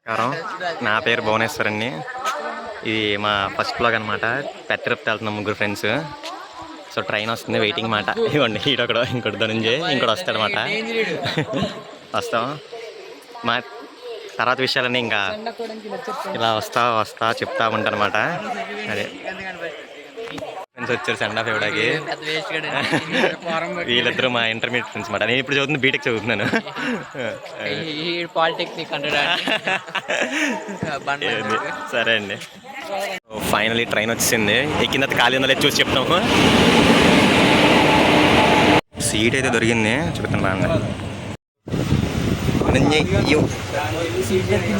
నమస్కారం, నా పేరు భువనేశ్వర్ అండి. ఇది మా ఫస్ట్ బ్లాగ్ అనమాట. పెద్దరప్తి వెళ్తున్నాం ముగ్గురు ఫ్రెండ్స్. సో ట్రైన్ వస్తుంది, వెయిటింగ్ మాట. ఇవ్వండి, ఈడొకడు, ఇంకోటి ధనుంజయ్, ఇంకోటి వస్తాడనమాట. వస్తాం. మా తర్వాత విషయాలన్నీ ఇంకా ఇలా వస్తా చెప్తా ఉంటానమాట. అదే ఫ్రెండ్స్ వచ్చారు సెండ్ ఆఫ్ ఇవ్వడానికి. వీళ్ళిద్దరూ మా ఇంటర్మీడియట్ ఫ్రెండ్స్ మాట. నేను ఇప్పుడు చదువుతుంది బీటెక్ చదువుతున్నాను. పాలిటెక్నిక్ సరే అండి. ఫైనలీ ట్రైన్ వచ్చింది. ఎక్కిన తర్వాత ఖాళీ ఉందో లేదు చూసి చెప్తాము. సీట్ అయితే దొరికింది, చెప్తాను బాగా.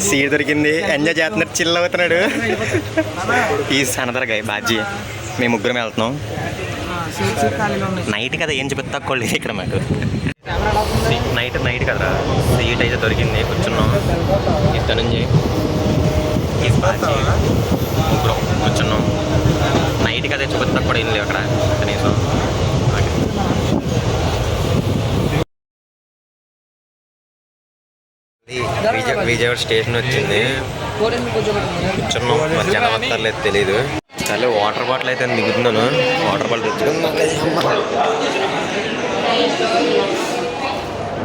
సీట్ దొరికింది, ఎంజాయ్ చేస్తున్నాడు, చిల్ అవుతున్నాడు. ఈ సనదర్ గాయ బాజీ. మేము ముగ్గురం వెళ్తున్నాం. నైట్ కదా, ఏం చెప్తా తక్కువ ఇక్కడ మాకు. నైట్ కదా, సీట్ అయితే దొరికింది, కూర్చున్నాం. ఇక్కడ నుంచి ఈ బాజీ ముగ్గురం కూర్చున్నాం. నైట్ కదా, చెప్తా తక్కువ ఏం లేవు అక్కడ కనీసం. విజయవాడ స్టేషన్ వచ్చింది, కూర్చున్నాం. జనం వస్తారలేదు తెలీదు. సరే వాటర్ బాటిల్ అయితే దిగుతున్నాను. వాటర్ బాటిల్ తెచ్చుకున్నాను.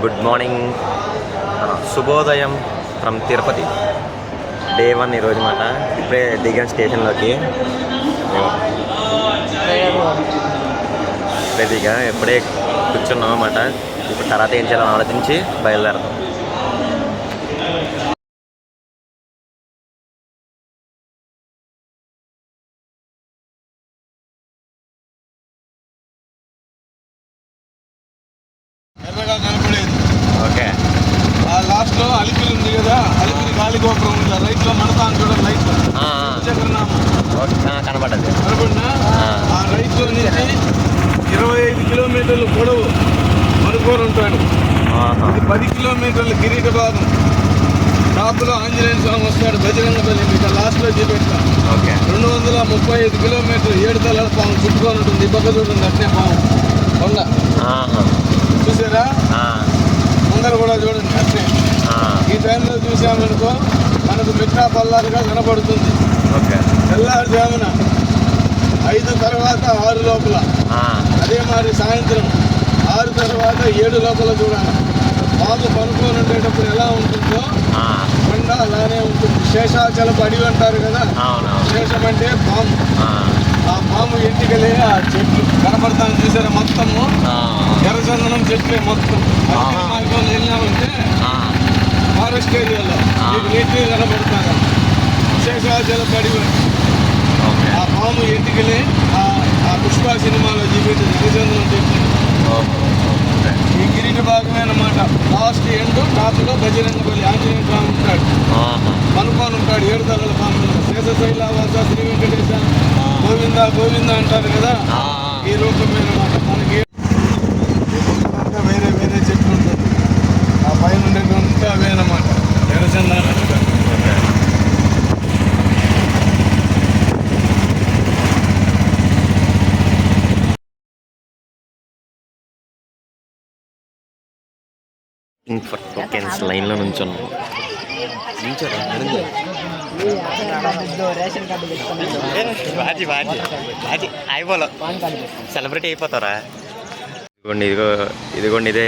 గుడ్ మార్నింగ్, శుభోదయం ఫ్రమ్ తిరుపతి. డే 1 ఈరోజు మాట. ఇప్పుడే దిగాను స్టేషన్లోకి. దిగా ఎప్పుడే కూర్చున్నాం అన్నమాట. ఇప్పుడు తర్వాత ఏం చేయాలని ఆలోచించి బయలుదేరతాం. ఓకే, లాస్ట్ లో అలిపిరి ఉంది కదా, అలిపిరి గాలి గోపురం ఉంది. రైట్ లో మనతాను చూడండి, లైట్ కనబడ్డది. కనబడినా ఆ రైట్ లో నుంచి 25 కిలోమీటర్లు పొడవు మనుకోరు ఉంటాడు. 10 కిలోమీటర్ల కిరీట భాగం. టాపులో ఆంజనేయ స్వామి వస్తాడు, బజరంగ బలి. మీకు లాస్ట్ లో చూపెట్టా. 235 కిలోమీటర్లు 7 తలాల పాము చుట్టుకొని ఉంటుంది. ఈ పక్క చూడండి, అట్నే పాము కొండ చూసారా. ముందర కూడా చూడండి అట్నే. ఈ టైంలో చూసామనుకో మనకు మిట్టా పల్లాలుగా కనబడుతుంది. తెల్లారుజామున 5 తర్వాత 6 లోపల, అదే మరి సాయంత్రం 6 తర్వాత 7 లోపల చూడాలి. పాము పనుకొని ఉండేటప్పుడు ఎలా ఉంటుందో కొండ అలానే ఉంటుంది. శేషాచలపు అడవి అంటారు కదా, శేషం అంటే పాము. ఆ పాము ఎంటికలే ఆ చెట్లు కనబడతాను చూసారా. మొత్తము ఎర్రచందనం చెట్లే మొత్తం. మార్గంలో వెళ్ళామంటే ఫారెస్ట్ ఏరియాలో మీకు నీట్గా కనబడతారు. శేషాచలపు అడవి. ఆ పాము ఎంటికలే ఆ పుష్ప సినిమాలో చూపెట్టింది ఎర్రచందనం చెట్లు. ఈ గిరిటి భాగమే అన్నమాట. లాస్ట్ ఎండ్ టాప్లో బజరంగ బలి ఆంజనేయ స్వామి ఉంటాడు, పనుకొని ఉంటాడు. 7 తలల పాములు. శేషశైలవాస శ్రీ వెంకటేశ గోవింద గోవింద అంటారు కదా, ఈ రూపమే అన్నమాట. మనకి వేరే వేరే చెట్లు ఉంటుంది. ఆ పైన ఉండేటువంటి అవే అన్నమాట ఎర్రచందనం. ఫర్ టోకెన్స్ లైన్లో నుంచున్నాం. అయిపోలో సెలబ్రిటీ అయిపోతారా. ఇదిగోండి ఇదే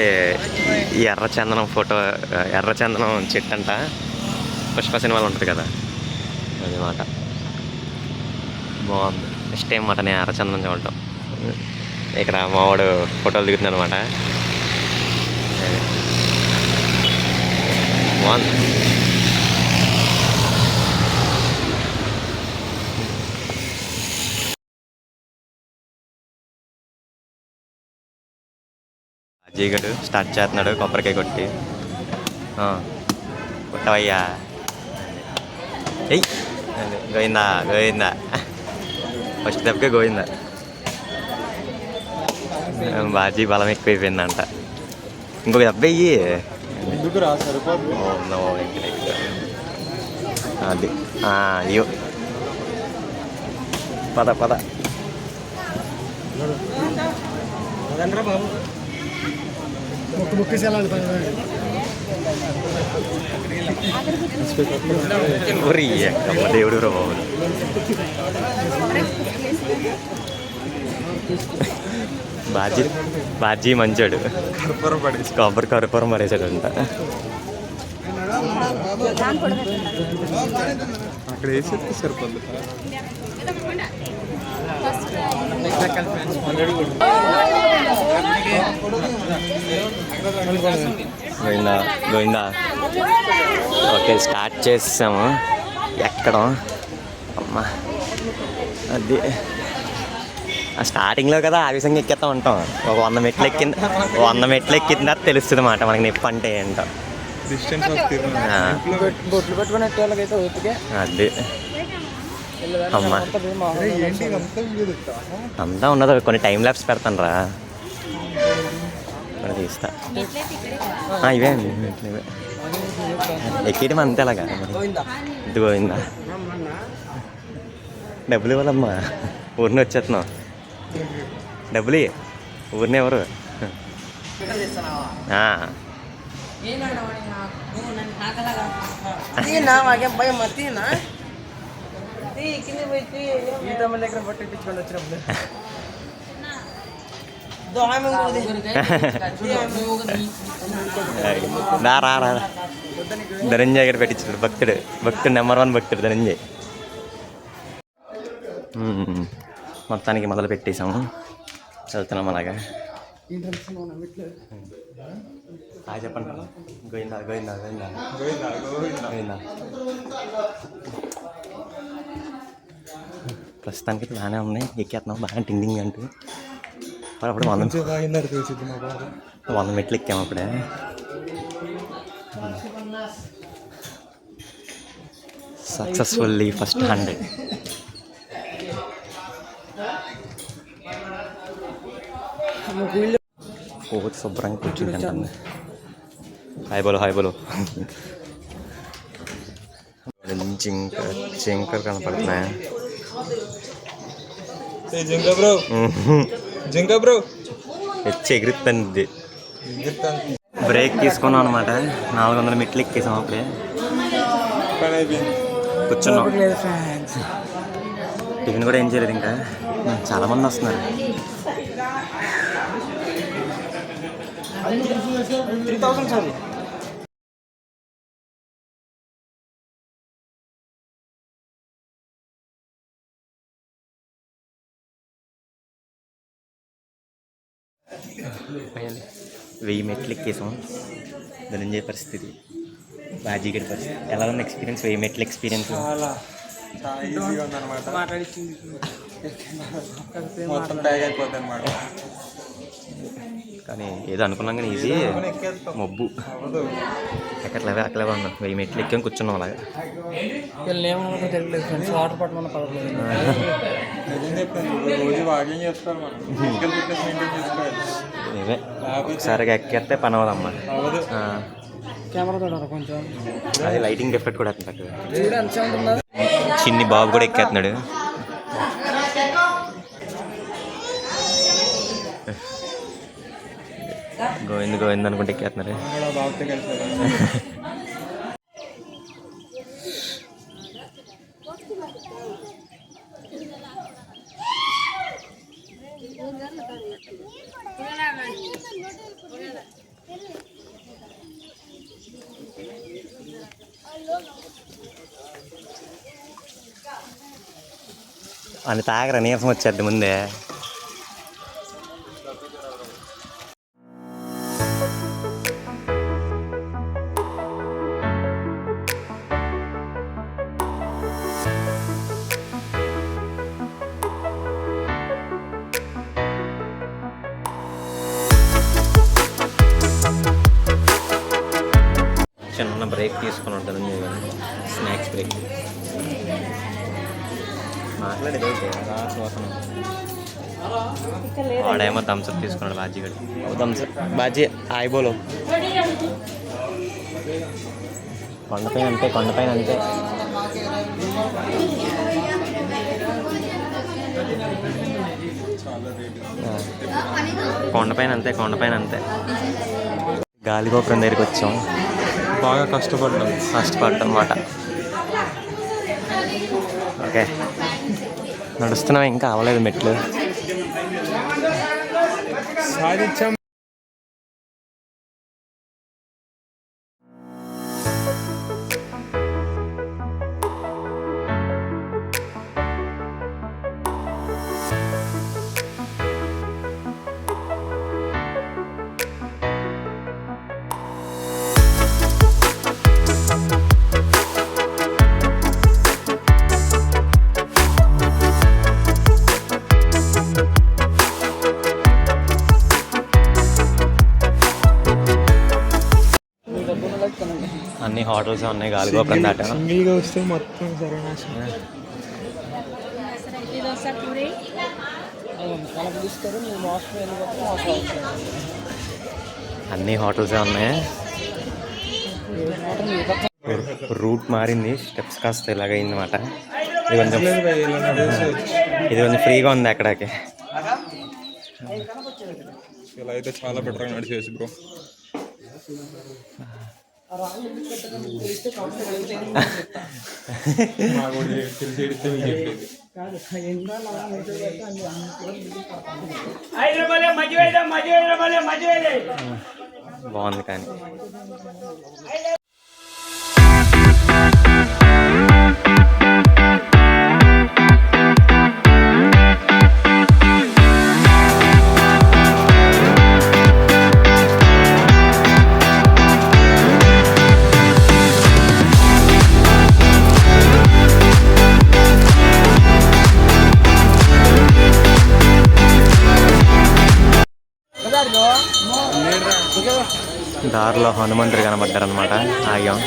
ఈ ఎర్రచందనం ఫోటో. ఎర్రచందనం చెట్టు అంట, పుష్ప సినిమాలో ఉంటుంది కదా, అదనమాట. బాగుంది. నెక్స్ట్ టైం మాట నేను ఎర్రచందనం చూడటం. ఇక్కడ మావాడు ఫోటోలు దిగుతుంది అనమాట. బాగుంది. అజయ్ స్టార్ట్ చేస్తున్నాడు, కొబ్బరికాయ కొట్టి. కొట్టవయ్యా. ఎయ్ గోయిందా గోయిందా, ఫస్ట్ దెబ్బకే గోయిందా. బాజీ బలం ఎక్కువైపోయిందంట. ఇంకొక దెబ్బ అయ్యి అది. అయ్యో పద పద. బాబు ఒరి అమ్మ దేవుడు రా బాబు. బాజీ మంచాడు, కర్పూరం మరేసాడంట. అక్కడ వేసి సరిపోతుంది. గోవిందా గోవిందా. ఓకే స్టార్ట్ చేసాము ఎక్కడం. అమ్మా అది ఆ స్టార్టింగ్లో కదా ఆవేశంగా ఎక్కేస్తూ ఉంటాం. ఒక 100 మెట్లు ఎక్కింది, 100 మెట్లు ఎక్కిన తర్వాత తెలుస్తుంది అన్నమాట మనకి నొప్పి అంటే ఏంటో. అది అమ్మా అంతా ఉండదు. కొన్ని టైం ల్యాబ్స్ పెడతాను రా, ఇక్కడ తీస్తా. ఇవే అండి ఇవే ఎక్కేయడం అంతే. అలాగా ఇది పోయిందా. డబ్బులు ఇవ్వాలమ్మా, ఊరిని వచ్చేస్తున్నావు. డబ్బులు ఊరిని ఎవరు. రా ధనంజయ్ గారు పెట్టించాడు. భక్తుడు నెంబర్ 1 భక్తుడు ధనంజయ్. మొత్తానికి మొదలు పెట్టేశాము, చదువుతున్నాం అలాగా. చెప్పండి. గోవిందా గోవిందా గోవిందా గోవిందా. ప్రస్తుతానికి బాగానే ఉన్నాయి, ఎక్కేస్తున్నాం బాగా టిండింగ్ అంటూ. అప్పుడు 100 మెట్లు ఎక్కాము అప్పుడే. Successfully first 100. కోతి శుభ్రంగా కూర్చుంది అంటుంది. హాయ్ బోలో. జింకలు కనపడుతున్నాయా? ఎచ్చి ఎగురుతుంది. బ్రేక్ తీసుకున్నాం అనమాట. 400 మెట్లు ఎక్కేసాం అప్పుడే. కూర్చున్నాం. టిఫిన్ కూడా ఏం చేయలేదు ఇంకా. చాలామంది వస్తున్నారు. 3000 సార్. ఫైనల్ 1000 మెట్లు ఎక్కేసాం. ధనంజయ పరిస్థితి, బాజీగడి పరిస్థితి ఎలా ఉంది? ఎక్స్పీరియన్స్ 1000 మెట్లు ఎక్స్పీరియన్స్ చాలా ఈజీగా ఉందన్నమాట. మొత్తం ట్యాగ్ అయిపోతుంది అన్నమాట. కానీ ఏదో అనుకున్నాం కానీ ఈజీ మబ్బు ఎక్కట్లేవే అక్కలేవా ఉన్నాం. 1000 మెట్లు ఎక్కాం, కూర్చున్నాం అలాగా. ఇవే ఒకసారిగా ఎక్కేస్తే పని అవ్వదమ్మా. అది లైటింగ్ ఎఫెక్ట్ కూడా వస్తుంది. చిన్ని బాబు కూడా ఎక్కేస్తున్నాడు. గోవింద్ అనుకుంటే ఎక్కేస్తున్నారు. అని తాగరా, నీరసం వచ్చేద్ది ముందే. చిన్న బ్రేక్ తీసుకుని ఉంటుంది, స్నాక్స్ బ్రేక్. మాట్లాడేది వాడేమో థమ్స్అప్ తీసుకున్నాడు బాజీ గడి. థమ్స్అప్ బాజీ హాయ్ బోలో. కొండపైన అంతే, కొండపైన అంతే. కొండపైన అంతే, కొండపైన అంతే. గాలిగోపురం దగ్గరికి వచ్చాం. బాగా కష్టపడ్డాం అన్నమాట. ఓకే, నడుస్తున్నాం, ఇంకా అవ్వలేదు మెట్లు. సాధించాం. అన్ని హోటల్స్ ఉన్నాయి గాలిగోపురం దాట. సింగిల్గా వస్తే మొత్తం సర్వనాశనం. అన్ని హోటల్సే ఉన్నాయి. రూట్ మారింది, స్టెప్స్ కాస్త ఇలాగైంది అనమాట. ఇది కొంచెం ఫ్రీగా ఉంది అక్కడికి. ఇలా అయితే చాలా బెటర్గా నడిచేసి బ్రో. బాగుంది కానీ దారిలో హనుమంతుడు కనబడ్డారనమాట. ఆగాం.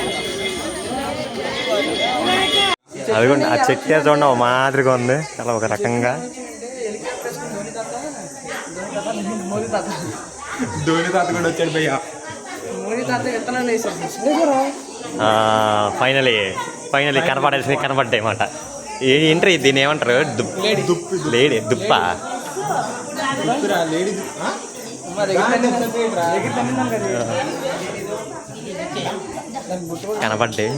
అది కూడా ఆ చెట్టు చూడండి ఒక మాదిరిగా ఉంది, చాలా ఒక రకంగా. ధోని తాత కూడా వచ్చాడు భయ్యా. ఫైనలీ కనపడాల్సింది కనపడ్డాయి అన్నమాట. ఏంటి దీన్ని ఏమంటారు? లేడీ దుప్ప కనపడ్డాయి.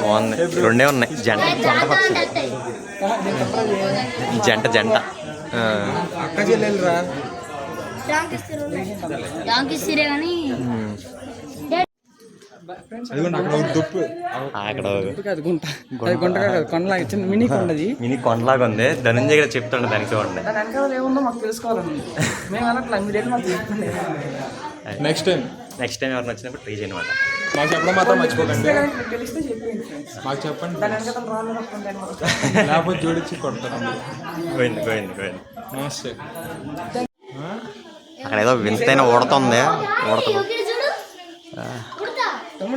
బాగుంది, రెండే ఉన్నాయి. జంట జంట జంట అక్క చెల్లెలురా. మినీ కొండలాగా ఉంది. ధనంజయ్ గారు చెప్తుండే దానికి చూడండి. నెక్స్ట్ టైం ఎవరిని వచ్చినప్పుడు ట్రై చేయనమాట. మాకు చెప్పడం మాత్రం మర్చిపోకండి. మాకు చెప్పండి, లేకపోతే జోడించి కొడతాను. పోయింది. నమస్తే. అక్కడ ఏదో వింతైన ఊడుతుంది.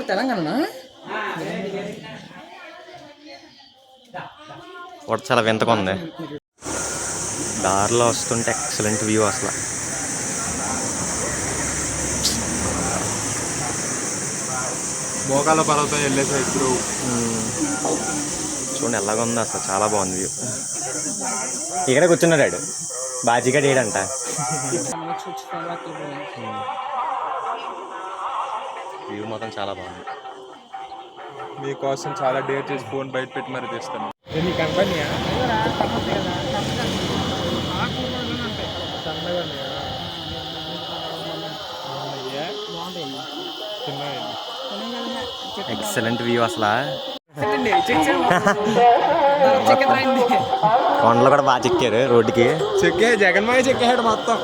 తెలంగాణ చాలా వింతగా ఉంది. దారిలో వస్తుంటే ఎక్సలెంట్ వ్యూ అసలు. మోకాల పర్వతం వెళ్ళేసా ఇప్పుడు. చూడండి ఎలాగ ఉంది అసలు, చాలా బాగుంది వ్యూ. ఇక్కడే కూర్చున్నాడు బాజీగాడు ఏడంట. వ్యూ మొత్తం చాలా బాగుంది. మీకోసం చాలా డేర్ చేసి ఫోన్ బయట పెట్టి మరి తెస్తాను. ఎక్సలెంట్ వ్యూ అసలు. కొండలు కూడా బాగా చెక్కారు రోడ్డుకి. జగన్మాయ చెక్కాడు మొత్తం.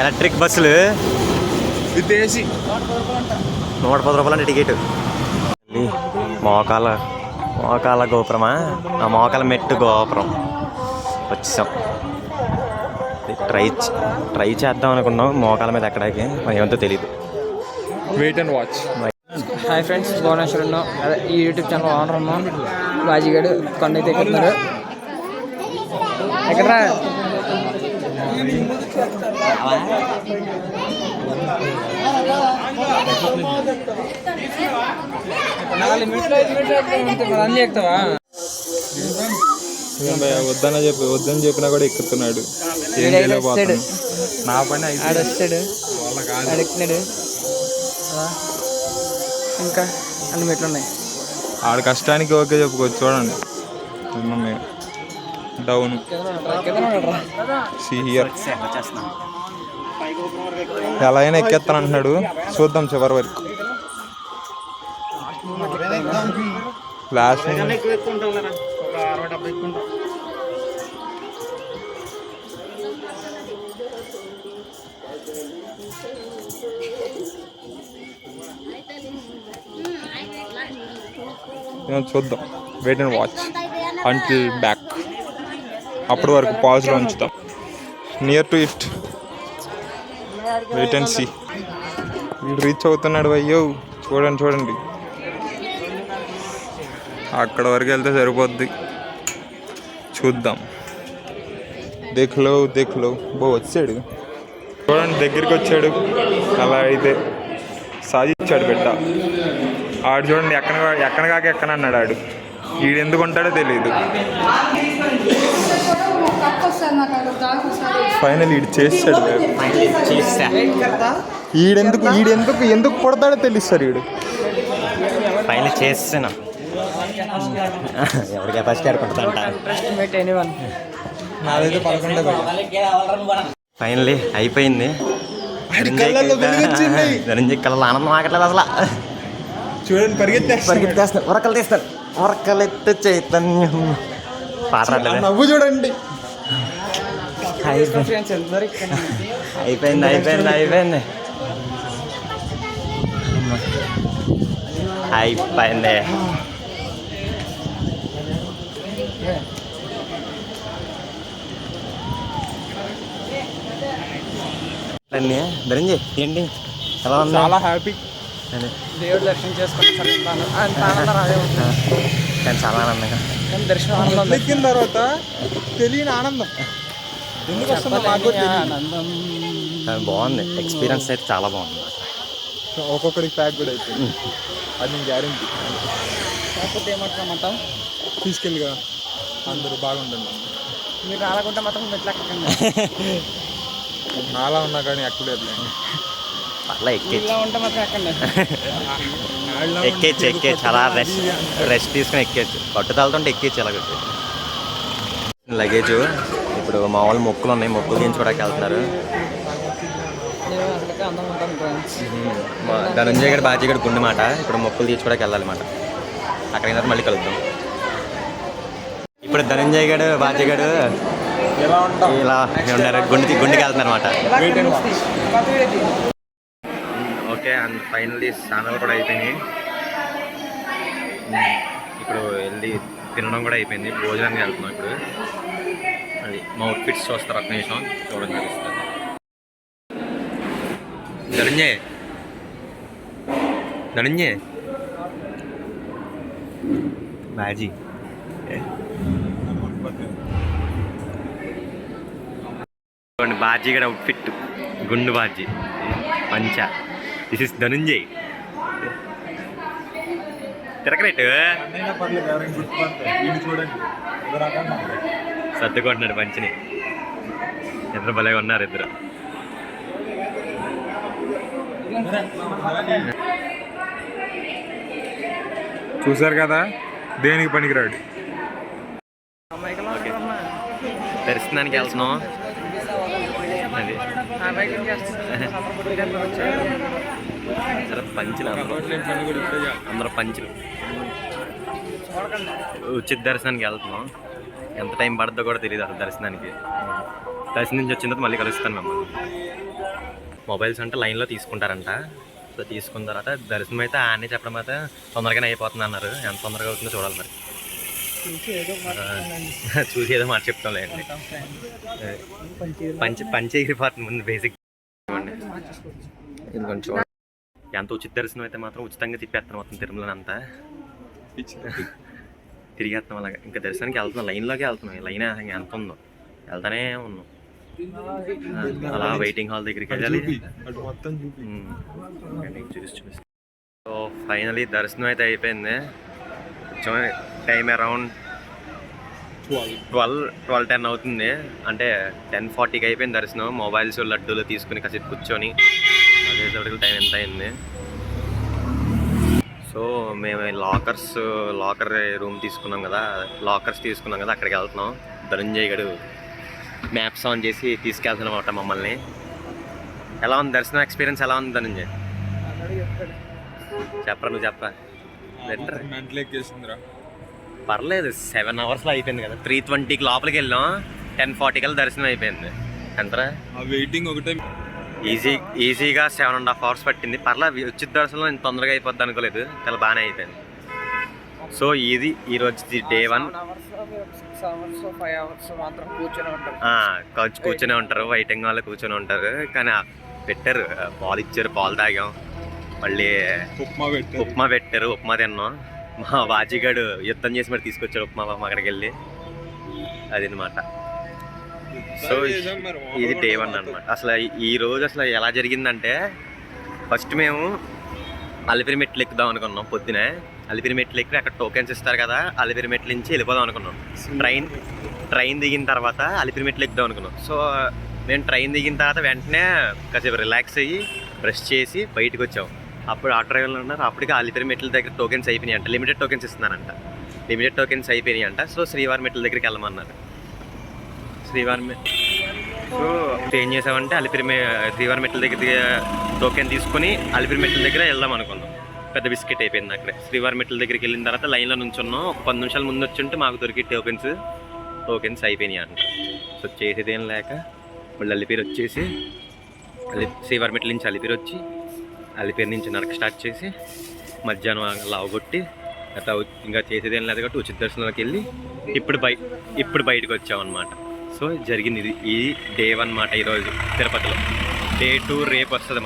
ఎలక్ట్రిక్ బస్సులు విదేశీ 110 రూపాయలు టికెట్. మోకాల గోపురమా? ఆ మోకాల మెట్టు గోపురం వచ్చేసాం. ట్రై చేద్దాం అనుకున్నాం మోకాల మీద ఎక్కడానికి, ఏమంతో తెలీదు. Wait and watch. Hi friends, Bhubaneswar ఉన్నాం. అదే ఈ యూట్యూబ్ ఛానల్ ఓనర్ ఉన్నాం. బాజీగాడు కొండ అయితే ఎక్కుతున్నారు. ఎక్కడరా అన్నీ ఎక్కుతావా? వద్దని చెప్పినా కూడా ఎక్కుతున్నాడు. ఏం చేయలేకపోతున్నాడు. నా పని ఆడొస్తాడు అడుగుతున్నాడు. ఇంకా అన్ని మెట్లు ఉన్నాయి. ఆడ కష్టానికి ఓకే చెప్పుకోవచ్చు. చూడండి ఉన్నాయి డౌన్ సిహియర్ ఎలా అయినా ఎక్కేస్తాను అంటున్నాడు. చూద్దాం చివరి వరకు. లాస్ట్ చూద్దాం. Wait and watch until back. అప్పటి వరకు పాజ్లో ఉంచుతాం. Near to it. Wait and see. వీళ్ళు రీచ్ అవుతున్నాడు. అయ్యో చూడండి. అక్కడ వరకు వెళ్తే సరిపోద్ది. చూద్దాం. దేఖ్లో వచ్చాడు. చూడండి దగ్గరికి వచ్చాడు. అలా అయితే సాధించాడు బిడ్డ. ఆడు చూడండి ఎక్కనన్నాడు ఆడు. ఈడెందుకు ఉంటాడో తెలియదు. ఫైనల్ ఈడు చేస్తాడు. ఈడెందుకు కొడతాడో తెలుస్తారు. ఈడు ఫైనల్ చేస్తున్నా. ఎవరికి ఫస్ట్ ఆడుకుంటుందంట. నాదైతే 11 ఫైనల్లీ అయిపోయింది. ధనంజయ్ కళ్ళ ఆనందం ఆగట్లేదు అసలు. చూడండి పరిగెత్తేస్తాను. ఉరకలు ఎత్తు చైతన్యం పాట రాలేదు. నవ్వు చూడండి. అయిపోయింది. ధనంజయ్ ఏంటి ఎలా ఉంది? చాలా హ్యాపీ. దేవుడు దర్శనం చేసుకుంటాను. కానీ చాలా ఆనందంగా. దర్శనం ఎక్కిన తర్వాత తెలియని ఆనందం ఎందుకు వస్తుందో మాకు ఆనందం. బాగుంది. ఎక్స్పీరియన్స్ అయితే చాలా బాగుంది. ఒక్కొక్కడికి ప్యాక్ కూడా అయిపోయింది. అది నేను గ్యారెంటీ. కాకపోతే ఏమంటాం తీసుకెళ్ళిగా అందరూ బాగుండండి. మీరు రాలకుంటే మాత్రం మెట్లు ఎక్కకండి. నాలా ఉన్నా కానీ ఎక్కలేదు. అలా ఇలా ఉంటే మాత్రం ఎక్కండి. ఎక్కేచ్చు అలా రెస్ట్ తీసుకుని ఎక్కేచ్చు. కట్టుదలతో ఎక్కేచ్చు అలా కొట్టి. లగేజ్ ఇప్పుడు మామూలు మొక్కులు ఉన్నాయి. మొక్కులు తీయించుకోవడానికి వెళ్తున్నారు. ధనంజయ్ గారు బాజీ గారు గుండె మాట. ఇప్పుడు మొక్కులు తీర్చుకోవడానికి వెళ్ళాలన్నమాట. అక్కడికి మళ్ళీ కలుద్దాం. ఇప్పుడు ధనంజయ్ గారు బాజీ గారు ఇలా ఉన్నారు. గుండెకి వెళ్తున్నారు అనమాట. ఓకే అండ్ ఫైనల్లీ స్నానాలు కూడా అయిపోయినాయి. ఇప్పుడు వెళ్ళి తినడం కూడా అయిపోయింది. భోజనానికి వెళ్తున్నాం ఇప్పుడు. అది మా అవుట్ఫిట్స్ చూస్తారు. ఒక్క నిమిషం చూడడం జరుగుతుంది. ధనంజయ్ బాజీ బాజీ గడ అవుట్ఫిట్. గుండు బాజీ పంచ. This is Dhananjay. తిరగరేటు సర్దుకుంటున్నాడు పంచిని. ఇద్దరు భలే ఉన్నారు. ఇద్దరు చూసారు కదా దేనికి పనికిరాడు. దర్శనానికి వెళ్తున్నాం. అది పంచులు అందరూ పంచులు. ఉచిత దర్శనానికి వెళ్తున్నాం. ఎంత టైం పడుతుందో కూడా తెలియదు అసలు దర్శనానికి. దర్శనం నుంచి వచ్చిన తర్వాత మళ్ళీ కలుస్తాను మిమ్మల్ని. మొబైల్స్ అంటే లైన్లో తీసుకుంటారంట. సో తీసుకున్న తర్వాత దర్శనం అయితే ఆనే చెప్పడం అయితే తొందరగానే అయిపోతుంది అన్నారు. ఎంత తొందరగా అవుతుందో చూడాలి మరి. చూసి ఏదో మాట చెప్తాం లేండి. పంచ ఎగిరిపోతుంది ముందు బేసిక్. ఇది కొంచెం ఎంత ఉచిత దర్శనం అయితే మాత్రం ఉచితంగా తిప్పేస్తాం మొత్తం తిరుమలని అంతా. తిరిగేస్తాం అలాగా. ఇంకా దర్శనానికి వెళ్తున్నాం. లైన్లోకి వెళ్తున్నాం. లైన్ ఎంత ఉందో వెళ్తానే ఉన్నాం. అలా వెయిటింగ్ హాల్ దగ్గరికి వెళ్ళాలి. అటు మొత్తం చూపి. సో ఫైనలీ దర్శనం అయితే అయిపోయింది. కొంచెం టైం అరౌండ్ 12-10 అవుతుంది. అంటే 10:40కి అయిపోయింది దర్శనం. మొబైల్స్ లడ్డూలు తీసుకుని కాసేపు కూర్చొని అదేసరికి టైం ఎంత అయింది. సో మేము లాకర్ రూమ్ తీసుకున్నాం కదా, లాకర్స్ తీసుకున్నాం కదా, అక్కడికి వెళ్తున్నాం. ధనంజయ్ గడు మ్యాప్స్ ఆన్ చేసి తీసుకెళ్తున్నాం అన్నమాట మమ్మల్ని. ఎలా ఉంది దర్శనం ఎక్స్పీరియన్స్? ఎలా ఉంది ధనంజయ్? చెప్పరా, నువ్వు చెప్పరా. మెంటల్ ఎక్కేసిందిరా. పర్లేదు, 7 అవర్స్లో అయిపోయింది కదా. 3:20కి లోపలికి వెళ్ళాం, 10:40 కల్లా దర్శనం అయిపోయింది. ఎంతరా? ఆ వెయిటింగ్ ఒకటే ఈజీగా 7.5 అవర్స్ పట్టింది. పర్లేదు, వచ్చిన దర్శనంలో ఇంత తొందరగా అయిపోద్ది అనుకోలేదు. చాలా బాగానే అయిపోయింది. సో ఇది ఈరోజు డే 1. 6 అవర్స్ 5 అవర్స్ మాత్రం కూర్చొని ఉంటారు. కూర్చొని ఉంటారు, వెయిటింగ్ వాళ్ళు కూర్చొని ఉంటారు. కానీ పెట్టారు, పాలు ఇచ్చారు, పాలు తాగాం. మళ్ళీ ఉప్మా పెట్టారు, ఉప్మా తిన్నాం. మా బాజీగాడు యుద్ధం చేసి మరి తీసుకొచ్చాడు ఉప్మా అక్కడికి వెళ్ళి. అదనమాట. సో ఇది డే 1 అనమాట. అసలు ఈ రోజు అసలు ఎలా జరిగిందంటే, ఫస్ట్ మేము అలిపిరి మెట్లు ఎక్కుదాం అనుకున్నాం. పొద్దునే అలిపిరి మెట్లు ఎక్కి అక్కడ టోకెన్స్ ఇస్తారు కదా, అలిపిరి మెట్ల నుంచి వెళ్ళిపోదాం అనుకున్నాం. ట్రైన్ దిగిన తర్వాత అలిపిరి మెట్లు ఎక్కుదాం అనుకున్నాం. సో మేము ట్రైన్ దిగిన తర్వాత వెంటనే కాసేపు రిలాక్స్ అయ్యి బ్రష్ చేసి బయటకు వచ్చాం. అప్పుడు ఆటో డ్రైవర్లు ఉన్నారు. అప్పటికి అలిపిరి మెట్ల దగ్గర టోకెన్స్ అయిపోయినాయి అంట. లిమిటెడ్ టోకెన్స్ ఇస్తున్నారంట. లిమిటెడ్ టోకెన్స్ అయిపోయినాయి అంట. సో శ్రీవారి మెట్ల దగ్గరికి వెళ్ళమన్నారు. సో ఏం చేసామంటే శ్రీవారి మెట్ల దగ్గర టోకెన్ తీసుకుని అలిపిరి మెట్ల దగ్గర వెళ్దాం అనుకున్నాం. పెద్ద బిస్కెట్ అయిపోయింది అక్కడే. శ్రీవారి మెట్ల దగ్గరికి వెళ్ళిన తర్వాత లైన్లో నుంచున్నాం. ఒక 10 నిమిషాల ముందు వచ్చి ఉంటే మాకు దొరికి టోకెన్స్ అయిపోయినాయి అంట. సో చేసేదేం లేక మళ్ళీ అలిపిరి వచ్చేసి శ్రీవారి మెట్ల నుంచి అలిపిరి వచ్చి అలిపిరి నుంచి నడక స్టార్ట్ చేసి మధ్యాహ్నం లావగొట్టి అట్లా ఇంకా చేసేదేం లేదు కాబట్టి ఉచిత దర్శనంలోకి వెళ్ళి ఇప్పుడు బయటకు వచ్చామన్నమాట. సో జరిగింది ఇది డే 1 మాట ఈరోజు తిరుపతిలో. డే 2 రేపు వస్తుంది.